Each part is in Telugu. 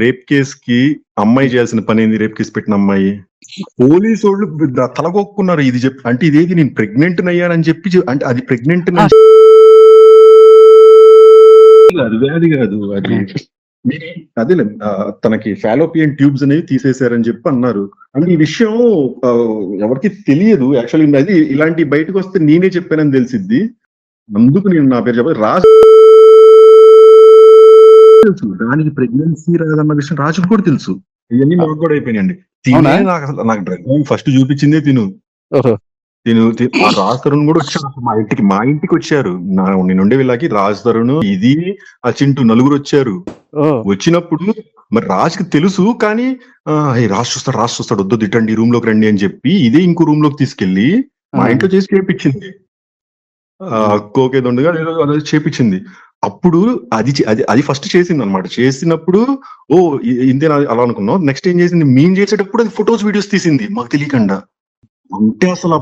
రేప్ కేసుకి అమ్మాయి చేయాల్సిన పని ఏంది? రేప్ కేసు పెట్టిన అమ్మాయి పోలీసు వాళ్ళు తలగొక్కున్నారు. ఇది చెప్పి అంటే ఇదేది నేను ప్రెగ్నెంట్ అయ్యానని చెప్పి అంటే అది ప్రెగ్నెంట్ అది వ్యాధి కాదు, అది అదే తనకి ఫాలోపియన్ ట్యూబ్స్ అనేవి తీసేశారని చెప్పి అన్నారు. అంటే ఈ విషయం ఎవరికి తెలియదు యాక్చువల్లీ. అది ఇలాంటి బయటకు వస్తే నేనే చెప్పానని తెలిసిద్ది. అందుకు నేను నా పేరు చెప్పాలి. రాజు తెలుసు దానికి ప్రెగ్నెన్సీ రాదన్న విషయం రాజుకు కూడా తెలుసు. ఇవన్నీ మాకు కూడా అయిపోయినాయండి. తినే నాకు అసలు నాకు డ్రగ్ ఫస్ట్ చూపించిందే తిను. ఆ రాజ్ తరుణ్ కూడా వచ్చారు మా ఇంటికి వచ్చారు. నేను ఉండే వీళ్ళకి రాజ్ తరుణ్ ఇది ఆ చింటూ నలుగురు వచ్చారు. వచ్చినప్పుడు మరి రాజ్కి తెలుసు కానీ రాజ్ చూస్తాడు వద్దు తిట్టండి రూమ్ లోకి రండి అని చెప్పి ఇదే ఇంకో రూమ్ లోకి తీసుకెళ్లి మా ఇంట్లో చేసి చేపించింది. కోకేదొండగా ఏదో చేపించింది. అప్పుడు అది ఫస్ట్ చేసింది అనమాట. చేసినప్పుడు ఇంతే అలా అనుకున్నాం. నెక్స్ట్ ఏం చేసింది, మేము చేసేటప్పుడు అది ఫొటోస్ వీడియోస్ తీసింది మాకు తెలియకుండా. అంటే అసలు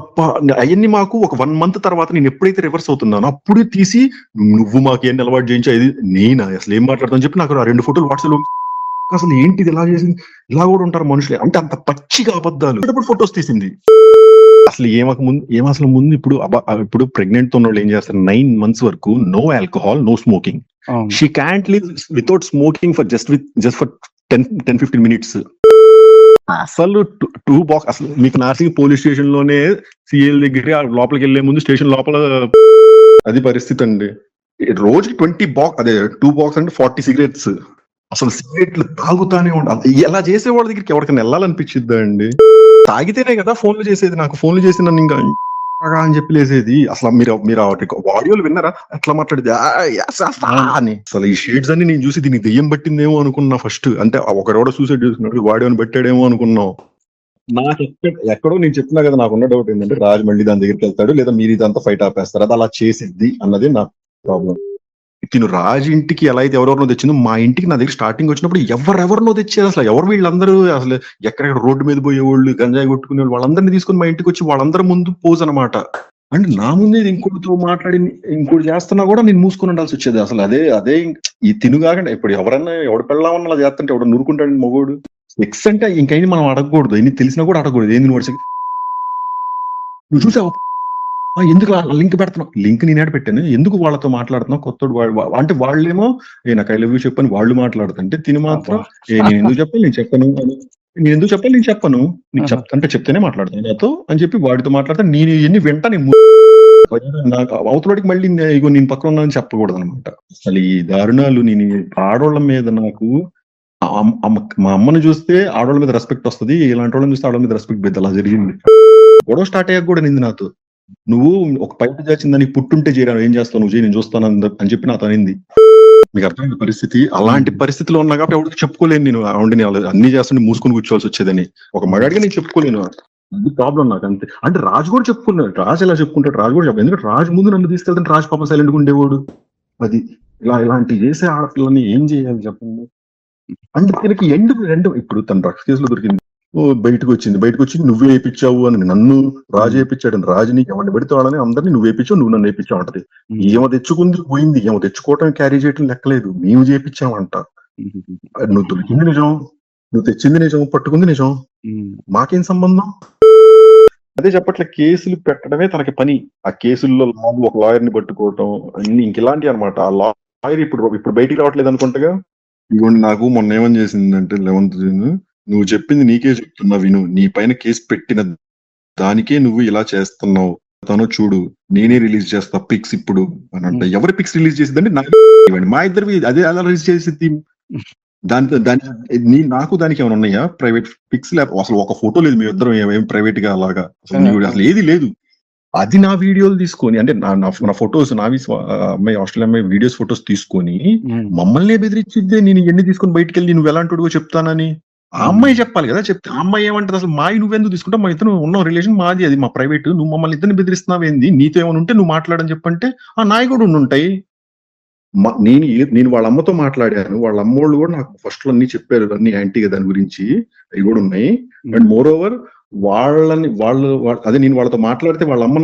అవన్నీ మాకు ఒక 1 month తర్వాత నేను ఎప్పుడైతే రివర్స్ అవుతున్నానో అప్పుడే తీసి నువ్వు మాకేం అలవాటు చేయించా ఇది నేనా అసలు ఏం మాట్లాడతాను చెప్పి నాకు 2 photos వాట్సాప్. అసలు ఏంటిది ఇలా చేసింది, ఇలా కూడా ఉంటారు మనుషులే అంటే అంత పచ్చిగా అబద్ధాలు ఫొటోస్ తీసింది. అసలు అసలు ముందు ఇప్పుడు ప్రెగ్నెంట్ తో ఉన్న వాళ్ళు ఏం చేస్తారు 9 months వరకు no alcohol no smoking. She can't live without smoking for just for 10-15 minutes. అసలు 2 box అసలు మీకు నార్సింగ్ పోలీస్ స్టేషన్ లోనే సిఎల్ దగ్గర లోపలికి వెళ్లే ముందు స్టేషన్ లోపల అది పరిస్థితి అండి. రోజుకి 20 box అదే 2 box అంటే 40 cigarettes. అసలు సిగరెట్లు తాగుతానే ఉండాలి. ఎలా చేసే వాళ్ళ దగ్గరికి ఎవరికైనా వెళ్ళాలనిపించిద్దా అండి? తాగితేనే కదా ఫోన్లు చేసేది. నాకు ఫోన్లు చేసి నన్ను ఇంకా అని చెప్పి లేసేది. అసలు మీరు ఆడియోలు విన్నారా ఎట్లా మాట్లాడేది అని? అసలు ఈ షేడ్స్ అన్ని నేను చూసి దీనికి దెయ్యం పట్టిందేమో అనుకున్నా ఫస్ట్. అంటే ఒకడెవడో సూసైడ్ చేసుకున్నాడు వాడిని పెట్టాడేమో అనుకున్నాం. నాకు ఎక్కడో నేను చెప్తున్నా కదా, నాకున్న డౌట్ ఏంటంటే రాజు మళ్ళీ దాని దగ్గరికి వెళ్తాడు లేదా మీరు ఇదంతా ఫైట్ ఆపేస్తారు. అది అలా చేసిద్ది అన్నది నా ప్రాబ్లం. తిను రాజు ఇంటికి ఎలా అయితే ఎవరెవరినో తెచ్చిందో మా ఇంటికి నా దగ్గర స్టార్టింగ్ వచ్చినప్పుడు ఎవరెవరినో తెచ్చారు. అసలు ఎవరు వీళ్ళందరూ అసలు ఎక్కడెక్కడ రోడ్డు మీద పోయేవాళ్ళు గంజాయి కొట్టుకునే వాళ్ళందరినీ తీసుకుని మా ఇంటికి వచ్చి వాళ్ళందరి ముందు పోజ్ అనమాట. అంటే నా ముందే ఇంకోటితో మాట్లాడి ఇంకోటి చేస్తున్నా కూడా నేను మూసుకొని ఉండాల్సి వచ్చేది. అసలు అదే ఈ తిను కాకుండా ఇప్పుడు ఎవరన్నా ఎవడు పెళ్ళామన్నా అలా చేస్తుంటే ఎవడు నూరుకుంటాడు మగోడు. ఎక్స్ అంటే ఇంకైనా మనం అడగకూడదు, ఎన్ని తెలిసినా కూడా అడగకూడదు. ఏంది నువ్వు చూసావు ఎందుకు లింక్ పెడుతున్నావు? లింక్ నేనే పెట్టాను. ఎందుకు వాళ్ళతో మాట్లాడుతున్నావు కొత్తోడు అంటే వాళ్ళేమో నాకు ఐ లవ్ యూ చెప్పని వాళ్ళు మాట్లాడుతుంటే తిని మాత్రం నేను ఎందుకు చెప్పాలి నేను చెప్పను, నేను ఎందుకు చెప్పాలి నేను చెప్పను, నీకు అంటే చెప్తేనే మాట్లాడతాను నాతో అని చెప్పి వాడితో మాట్లాడతాను. నేను ఎన్ని వెంట నాకు అవతలకి మళ్ళీ ఇగో నేను పక్కన ఉన్నానని చెప్పకూడదు అనమాట. అసలు ఈ దారుణాలు నేను ఆడోళ్ళ మీద నాకు మా అమ్మను చూస్తే ఆడవాళ్ళ మీద రెస్పెక్ట్ వస్తుంది, ఇలాంటి వాళ్ళని చూస్తే ఆడవాళ్ళ మీద రెస్పెక్ట్ పెద్ద అలా జరిగింది. గొడవ స్టార్ట్ అయ్యాక కూడా నింది నాతో. నువ్వు ఒక పైపు చేసిందని పుట్టుంటే చేయరా ఏం చేస్తావు నువ్వు చేయి నేను చూస్తాను అని చెప్పి నాతో అనింది. మీకు అర్థమైంది పరిస్థితి. అలాంటి పరిస్థితిలో ఉన్నా కాబట్టి ఎవరికి చెప్పుకోలేను నేను. అవుండి అన్ని చేస్తుంటే మూసుకొని కూర్చోవాల్సి వచ్చేదని ఒక మగాడిగా నేను చెప్పుకోలేను. అది ప్రాబ్లం నాకు అంతే. అంటే రాజు కూడా చెప్పుకున్నాడు. రాజు ఎలా చెప్పుకుంటాడు? రాజు కూడా చెప్పాడు. ఎందుకంటే రాజు ముందు నన్ను తీసుకెళ్తాను రాజు పాపం సైలెంట్గా ఉండేవాడు. అది ఇలాంటి చేసే ఆడపిల్లని ఏం చేయాలి చెప్పండి. అంటే దీనికి రెండు ఇప్పుడు తన డ్రగ్స్ కేసులో దొరికింది, బయటకు వచ్చి నువ్వే వేయించావు అని నన్ను రాజు వేయించాడు. రాజు నీకు ఎవరిని పెడితే వాళ్ళని అందరినీ నువ్వు వేయించావు నువ్వు నన్ను వేయించావు అంటది. ఏమో తెచ్చుకుంది పోయింది, ఏమో తెచ్చుకోవటం క్యారీ చేయటం లెక్కలేదు, మేము చేయించామంట. నువ్వు దొరికింది నిజం, నువ్వు తెచ్చింది నిజం, పట్టుకుంది నిజం, మాకేం సంబంధం? అదే చెప్పట్లే కేసులు పెట్టడమే తనకి పని. ఆ కేసుల్లో ఒక లాయర్ని పట్టుకోవటం అన్ని ఇంక ఇలాంటివి అనమాట. ఆ లాయర్ ఇప్పుడు బయటికి రావట్లేదు అనుకుంటగా. ఇదిగోండి నాకు మొన్న ఏమని చేసిందంటే 11th June నువ్వు చెప్పింది నీకే చెప్తున్నా విను, నీ పైన కేసు పెట్టిన దానికే నువ్వు ఇలా చేస్తున్నావు, తను చూడు నేనే రిలీజ్ చేస్తా పిక్స్ ఇప్పుడు అని అంట. ఎవరి పిక్స్ రిలీజ్ చేసిందంటే మా ఇద్దరు అదే అలా రిలీజ్ చేసింది. నాకు దానికి ఏమైనా ఉన్నాయా ప్రైవేట్ పిక్స్? లేకపోతే అసలు ఒక ఫోటో లేదు మీ ఇద్దరం ఏం ప్రైవేట్ గా అలాగా అసలు ఏది లేదు. అది నా వీడియోలు తీసుకొని అంటే నా ఫొటోస్ నావి అమ్మాయి ఆస్ట్రేలియా అమ్మాయి వీడియోస్ ఫొటోస్ తీసుకొని మమ్మల్ని బెదిరించిద్దే. నేను ఎన్ని తీసుకొని బయటకు వెళ్ళి నువ్వు ఎలాంటి చెప్తానని ఆ అమ్మాయి చెప్పాలి కదా. చెప్తే ఆ అమ్మాయి ఏమంటది అసలు మావి నువ్వెందుకు తీసుకుంటా, మా ఇద్దరు ఉన్న రిలేషన్ మాది, అది మా ప్రైవేట్, నువ్వు మమ్మల్ని ఇద్దరిని బెదిరిస్తున్నావు ఏంది, నీతో ఏమైనా ఉంటే నువ్వు మాట్లాడని చెప్పంటే ఆ నాయి కూడా ఉండుంటాయి. నేను వాళ్ళ అమ్మతో మాట్లాడాను, వాళ్ళ అమ్మోళ్ళు కూడా నాకు ఫస్ట్ లో అన్ని చెప్పారు అన్ని యాంటీగా దాని గురించి అవి కూడా ఉన్నాయి. అండ్ మోర్ ఓవర్ అదే నేను వాళ్ళతో మాట్లాడితే వాళ్ళ అమ్మ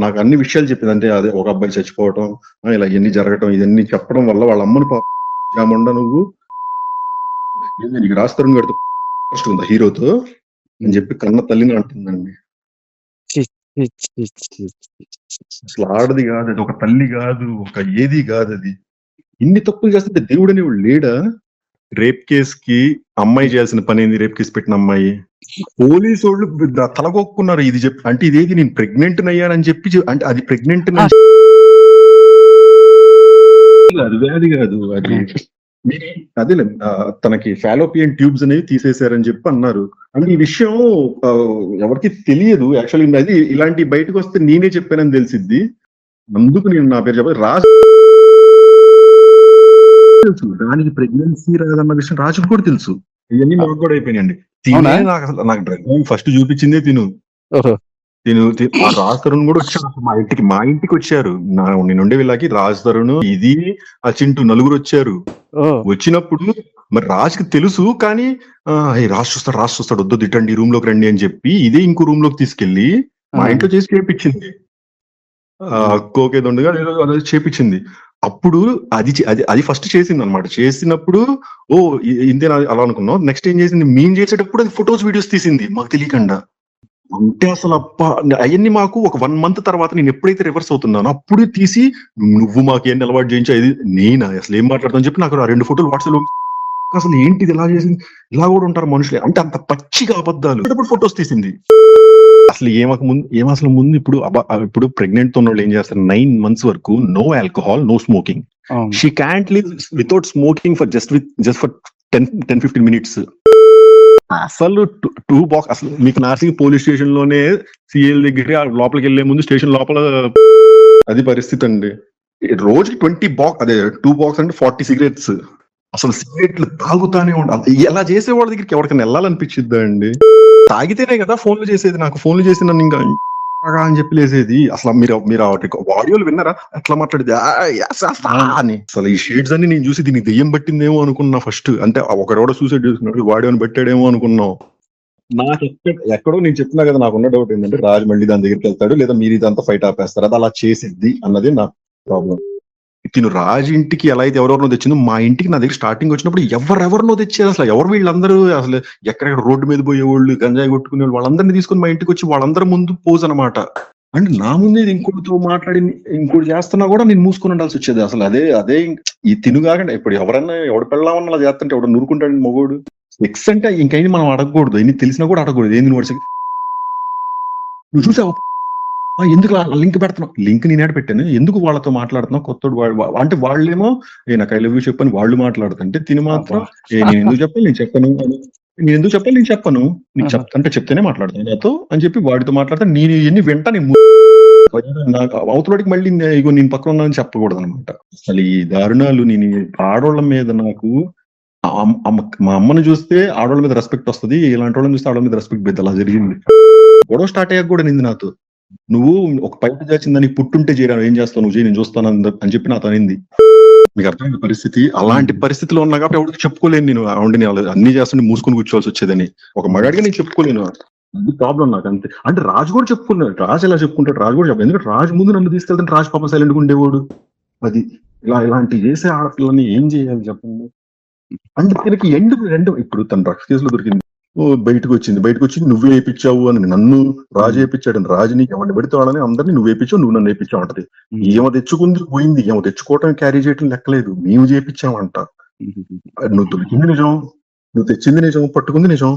నాకు అన్ని విషయాలు చెప్పింది. అంటే అదే ఒక అబ్బాయి చచ్చిపోవటం ఇలా ఇవన్నీ జరగటం ఇవన్నీ చెప్పడం వల్ల వాళ్ళ అమ్మని జామండ నువ్వు ఏంది నీకు రాజ్ తరుణ్ గారితో ఫస్ట్ ఉందా హీరోతో అని చెప్పి కన్న తల్లిని అంటుందండి. ఛీ, ఛీ, ఛీ, ఛీ, ఛీ. అసలు ఆడది కాదు అది, ఒక తల్లి కాదు, ఒక ఏది కాదు అది. ఇన్ని తప్పులు చేస్తుంటే దేవుడు అనేవాడు లేడా? రేప్ కేస్ కి అమ్మాయి చేయాల్సిన పని ఏంది? రేప్ కేసు పెట్టిన అమ్మాయి పోలీసు వాళ్ళు తలగొక్కున్నారు. ఇది చెప్పి అంటే ఇదేది నేను ప్రెగ్నెంట్ అయ్యానని చెప్పి అంటే అది ప్రెగ్నెంట్ అది వ్యాధి కాదు అది. అదే తనకి ఫాలోపియన్ ట్యూబ్స్ అనేవి తీసేశారని చెప్పి అన్నారు. అంటే ఈ విషయం ఎవరికి తెలియదు యాక్చువల్లీ. అది ఇలాంటి బయటకు వస్తే నేనే చెప్పానని తెలిసిద్ది. అందుకు నేను నా పేరు చెప్పాలి. రాజు తెలుసు దానికి ప్రెగ్నెన్సీ రాదన్న విషయం రాజుకు కూడా తెలుసు. ఇవన్నీ మాకు కూడా అయిపోయినాయండి. నాకు డ్రైవింగ్ ఫస్ట్ చూపించిందే తిను. ఆ రాజ్ తరుణ్ కూడా వచ్చారు మా ఇంటికి వచ్చారు. నేను ఉండే వీళ్ళకి రాజ్ తరుణ్ ఇది ఆ చింటూ నలుగురు వచ్చారు. వచ్చినప్పుడు మరి రాజ్కి తెలుసు కానీ రాజ్ చూస్తాడు వద్దు ఇటండి రూమ్ లోకి రండి అని చెప్పి ఇదే ఇంకో రూమ్ లోకి తీసుకెళ్లి మా ఇంట్లో చేసి చేపించింది. కోకేదొండగా అదే చేపించింది. అప్పుడు అది ఫస్ట్ చేసింది అనమాట. చేసినప్పుడు ఇంతేనా అలా అనుకున్నాం. నెక్స్ట్ ఏం చేసింది, మేము చేసేటప్పుడు అది ఫొటోస్ వీడియోస్ తీసింది మాకు తెలియకుండా. అంటే అసలు అవన్నీ మాకు ఒక 1 month తర్వాత నేను ఎప్పుడైతే రివర్స్ అవుతున్నానో అప్పుడు తీసి నువ్వు మాకు ఏం అలవాటు చేయించా ఇది నేనా అసలు ఏం మాట్లాడతాను చెప్పి నాకు 2 photos వాట్సాప్ లో అసలు ఏంటిది ఇలా చేసింది. ఇలా కూడా ఉంటారు మనుషులే అంటే అంత పచ్చిగా అబద్ధాలు. ఇప్పుడు ఫొటోస్ తీసింది. అసలు అసలు ముందు ఇప్పుడు ప్రెగ్నెంట్ ఉన్న వాళ్ళు ఏం చేస్తారు 9 months వరకు no alcohol no smoking. She can't live without smoking for just for 10-15 minutes. అసలు 2 box అసలు మీకు నార్సింగ్ పోలీస్ స్టేషన్ లోనే సిఎల్ దగ్గర లోపలికి వెళ్లే ముందు స్టేషన్ లోపల అది పరిస్థితి అండి. రోజుకి 20 box అదే 2 box అంటే 40 cigarettes. అసలు సిగరెట్లు తాగుతానే ఉండాలి. ఎలా చేసే వాళ్ళ దగ్గరికి ఎవరికైనా వెళ్ళాలనిపించిద్దా అండి? తాగితేనే కదా ఫోన్లు చేసేది. నాకు ఫోన్లు చేసి నన్ను ఇంకా అని చెప్పి లేసేది. అసలు మీరు ఆడియోలు విన్నారా ఎట్లా మాట్లాడేది అని. అసలు ఈ షేడ్స్ అన్ని నేను చూసి దీనికి దెయ్యం పట్టిందేమో అనుకున్నా ఫస్ట్. అంటే ఒకడెవడో సూసైడ్ చేసుకున్నాడు వాడిని పెట్టాడేమో అనుకున్నాం. నాకు ఎక్కడో నేను చెప్తున్నా కదా నాకున్న డౌట్ ఏంటంటే రాజు మళ్ళీ దాని దగ్గరికి వెళ్తాడు లేదా మీరు ఇదంతా ఫైట్ ఆపేస్తారు. అది అలా చేసిద్ది అన్నది నా ప్రాబ్లం. తిను రాజు ఇంటికి ఎలా అయితే ఎవరెవరినో తెచ్చిందో మా ఇంటికి నా దగ్గర స్టార్టింగ్ వచ్చినప్పుడు ఎవరెవరినో తెచ్చారు. అసలు ఎవరు వీళ్ళందరూ అసలు ఎక్కడెక్కడ రోడ్డు మీద పోయేవాళ్ళు గంజాయి కొట్టుకునే వాళ్ళందరినీ తీసుకుని మా ఇంటికి వచ్చి వాళ్ళందరి ముందు పోజ్ అనమాట. అంటే నా ముందే ఇంకోటితో మాట్లాడి ఇంకోటి చేస్తున్నా కూడా నేను మూసుకొని ఉండాల్సి వచ్చేది. అసలు అదే ఈ తిను కాకుండా ఇప్పుడు ఎవరన్నా ఎవడు పెళ్ళామన్నా అలా చేస్తుంటే ఎవడు నూరుకుంటాడు మగోడు. సెక్స్ అంటే ఇంకైనా మనం అడగకూడదు. ఎన్ని తెలిసినా కూడా అడగకూడదు. ఏంది నువ్వు చూసావు ఎందుకు లింక్ పెడుతున్నావు? లింక్ నేనేడ పెట్టాను. ఎందుకు వాళ్ళతో మాట్లాడుతున్నావు? కొత్తోడు అంటే వాళ్ళేమో నాకు ఐ లవ్ యూ చెప్పని వాళ్ళు మాట్లాడుతుంటే తిని మాత్రం నేను ఎందుకు చెప్పాలి నేను చెప్పను నేను ఎందుకు చెప్పాలి నేను చెప్పను నీకు అంటే చెప్తేనే మాట్లాడతాను నాతో అని చెప్పి వాడితో మాట్లాడతాను. నేను ఎన్ని వెంట నాకు అవతలడికి మళ్ళీ ఇగో నేను పక్కన ఉన్నానని చెప్పకూడదు అనమాట. అసలు ఈ దారుణాలు నేను ఆడోళ్ళ మీద నాకు మా అమ్మను చూస్తే ఆడోళ్ళ మీద రెస్పెక్ట్ వస్తుంది. ఇలాంటి వాళ్ళని చూస్తే ఆడోళ్ళ మీద రెస్పెక్ట్ పెద్ద అలా జరిగింది. గొడవ స్టార్ట్ అయ్యాక కూడా నింది నాతో. నువ్వు ఒక పైట దాచిందని పుట్టుంటే చేయరాను ఏం చేస్తావు నువ్వు నేను చూస్తాను అని చెప్పి నాతో అనింది. మీకు అర్థమైంది పరిస్థితి. అలాంటి పరిస్థితిలో ఉన్నా కాబట్టి ఎవరికి చెప్పుకోలేను నేను. అవుండి అన్ని చేస్తుంటే మూసుకొని కూర్చోవాల్సి వచ్చేదని ఒక మగాడిగా నేను చెప్పుకోలేను. అది ప్రాబ్లం నాకు అంతే. అంటే రాజు కూడా చెప్పుకున్నాడు. రాజు ఎలా చెప్పుకుంటాడు? రాజు కూడా చెప్పాడు. ఎందుకంటే రాజు ముందు నన్ను తీసుకెళ్తాను రాజు పాప సైలెంట్గా ఉండేవాడు. అది ఇలాంటి చేసే ఆడపిల్లని ఏం చేయాలి చెప్పండి. అంటే దీనికి రెండు ఇప్పుడు తన డ్రగ్స్ కేసులో దొరికింది. బయటకు వచ్చి నువ్వే వేయించావు అని నన్ను రాజు వేయించాడు. రాజు నీకు ఎవరిని పెడితే వాళ్ళని అందరినీ నువ్వు వేయించావు నువ్వు నన్ను వేయించావు అంటది. ఏమో తెచ్చుకుంది పోయింది. ఏమో తెచ్చుకోవటం క్యారీ చేయటం లెక్కలేదు. మేము చేయించామంట. నువ్వు దొరికింది నిజం, నువ్వు తెచ్చింది నిజం, పట్టుకుంది నిజం.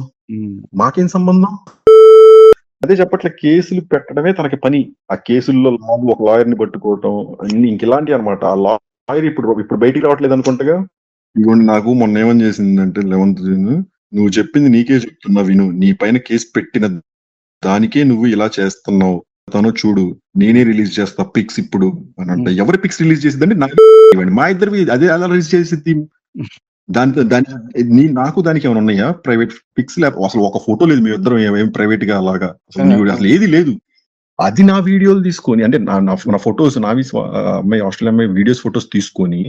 మాకేం సంబంధం? అదే చెప్పట్లే కేసులు పెట్టడమే తనకి పని. ఆ కేసుల్లో ఒక లాయర్ ని పట్టుకోవటం అన్ని ఇంకెలాంటి అనమాట. ఆ లాయర్ ఇప్పుడు బయటికి రావట్లేదు అనుకుంటగా. ఇవ్వండి నాకు మొన్న ఏమని చేసిందంటే 11th June నువ్వు చెప్పింది నీకే చెప్తున్నా విను. నీ పైన కేసు పెట్టిన దానికే నువ్వు ఇలా చేస్తున్నావు. తను చూడు నేనే రిలీజ్ చేస్తా పిక్స్ ఇప్పుడు అని అంట. ఎవరి పిక్స్ రిలీజ్ చేసిందంటే మా ఇద్దరివి అదే అలా రిలీజ్ చేసింది. నాకు దానికి ఏమైనా ఉన్నాయా ప్రైవేట్ పిక్స్? అసలు ఒక ఫోటో లేదు మీ ఇద్దరం ఏం ప్రైవేట్ గా అలాగా అసలు ఏది లేదు. అది నా వీడియోలు తీసుకొని అంటే నా ఫొటోస్ నావి అమ్మాయి ఆస్ట్రేలియా అమ్మాయి వీడియోస్ ఫొటోస్ తీసుకొని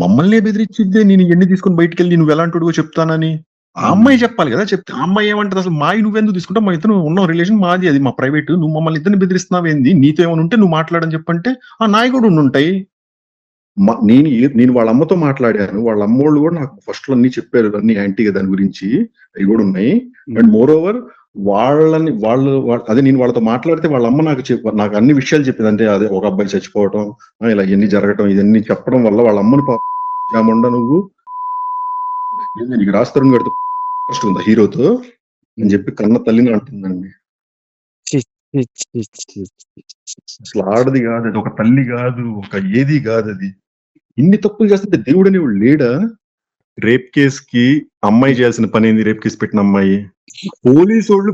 మమ్మల్ని బెదిరించిద్దే. నేను ఎన్ని తీసుకొని బయటకు వెళ్ళి నువ్వు ఎలాంటి చెప్తానని ఆ అమ్మాయి చెప్పాలి కదా. చెప్తే ఆ అమ్మాయి ఏమంటది అసలు మాయి నువ్వెందుకు తీసుకుంటావు? మా ఇద్దరు ఉన్న రిలేషన్ మాది, అది మా ప్రైవేట్. నువ్వు మమ్మల్ని ఇద్దరిని బెదిరిస్తున్నావు ఏంది? నీతో ఏమైనా ఉంటే నువ్వు మాట్లాడని చెప్పంటే ఆ నాయి కూడా ఉండుంటాయి. నేను వాళ్ళ అమ్మతో మాట్లాడాను. వాళ్ళ అమ్మోళ్ళు కూడా నాకు ఫస్ట్ లో అన్ని చెప్పారు, అన్ని యాంటీగా దాని గురించి అవి కూడా ఉన్నాయి. అండ్ మోర్ ఓవర్ అదే నేను వాళ్ళతో మాట్లాడితే వాళ్ళ అమ్మ నాకు అన్ని విషయాలు చెప్పింది. అంటే అదే ఒక అబ్బాయి చచ్చిపోవటం, ఇలా ఇవన్నీ జరగటం, ఇవన్నీ చెప్పడం వల్ల వాళ్ళ అమ్మని జామండా నువ్వు నీకు రాస్తారని కడుతూ ఫస్ట్ ఉందా హీరోతో అని చెప్పి కన్న తల్లిని అంటుందండి. ఛీ, ఛీ, ఛీ, ఛీ, ఛీ. అసలు ఆడది కాదు అది, ఒక తల్లి కాదు, ఒక ఏది కాదు అది. ఇన్ని తప్పులు చేస్తుంటే దేవుడు అనేవాడు లేడా? రేప్ కేస్ కి అమ్మాయి చేయాల్సిన పని ఏంది? రేప్ కేసు పెట్టిన అమ్మాయి పోలీసు వాళ్ళు